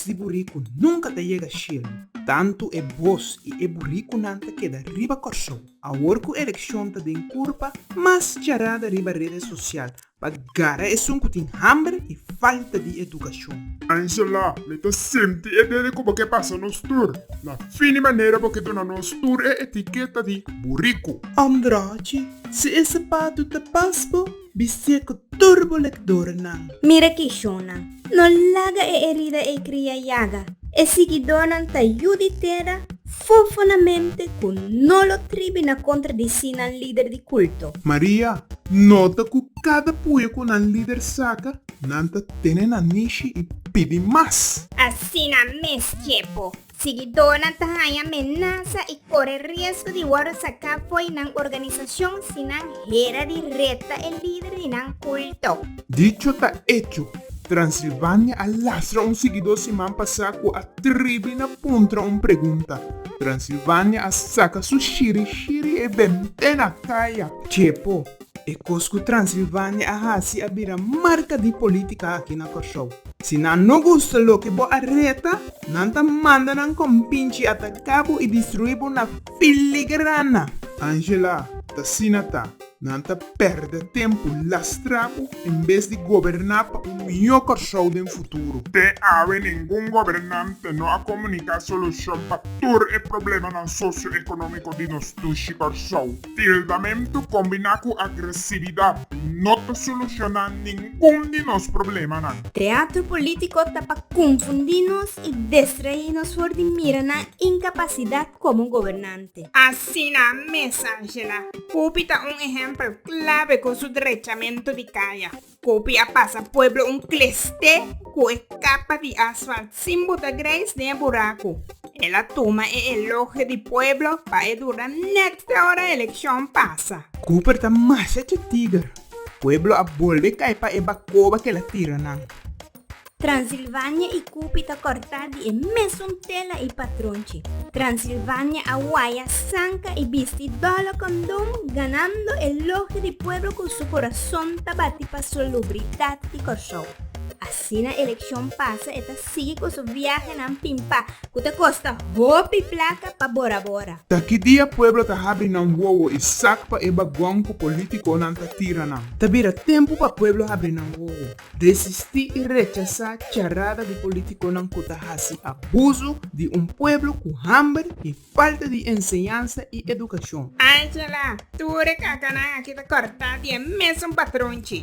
de burrico nunca te llega cheiro. Tanto é vos e é burrico nanta que da riba corso. A worku election ta den curpa, mas charada riba rede social. Pagara é um que tem hambre e falta de educação. Angela, leta sempre é dele como que passa nos tour. Na fine maneira porque dona nos tour é etiqueta de burrico. Andrade, se esse pato te paspo, biseco turbo lector não. Mira que Shona, no laga e herida e cria yaga. E seguidonan ta yuditera, fofonamente con nolo tribi na contradicina al líder de culto. Maria, nota que cada puyo com um líder saca, nanta tenen a niche e pede mais. Assim na mes, Chepo. Seguidonan ta hay amenaza e corre riesgo de guarda sacar foi na organização sinan era direta el líder de nan culto. Dicho tá hecho. Transilvânia alastra seguidor semana passada com a tribuna contra pergunta. Transilvânia a saca su xiri e bem na caia. Chepo, é cosco Transilvânia a hasi a vira marca de política aqui na Corsou. Se não gosta lo que bo arreta, nanta manda nan compinche atacabo e destruir na filigrana. Angela, ta sinata. Nanta perde tempo lastrabo em vez de governar para melhor Corsou no futuro. Te ave nenhum governante não a comunicar solução para todo o problema no socioeconômico de nos tuxi Corsou. Tildamento combinado com agressividade não te soluciona nenhum de nos problemas. Teatro político tá para confundir-nos e distrair-nos por de mira na incapacidade como governante. Assim na mesa, Angela. Cúpita exemplo clave con su derechamiento de calle. Copia pasa pueblo cleste que escapa de asfalto sin botar grace de buraco. Ela toma el elogio de pueblo para durar nesta hora elección pasa. Cooper tá mais hecho tigre. Pueblo a volver cair para eba cova que la tira nan. Transilvânia e Cúpita cortada e mesmo tela e patronche. Transilvânia aguaya sanca e vestidola condom ganando el elogio de pueblo con su corazón tabati para salubridad de Corsou. Assim na eleição passa, eta sigue com seu viaje na pimpa, que te costa roupa e placa para Bora Bora. Daqui dia pueblo tá abrindo wowo e saca para eba guanco político não tá tira não. Tá vira tempo para pueblo abrir wowo. Resistir e rechazar charada de político não que tá hasi abuso de pueblo com hambre e falta de enseñança e educação. Angela, tu recacana aqui tá cortada e é mesmo patronche.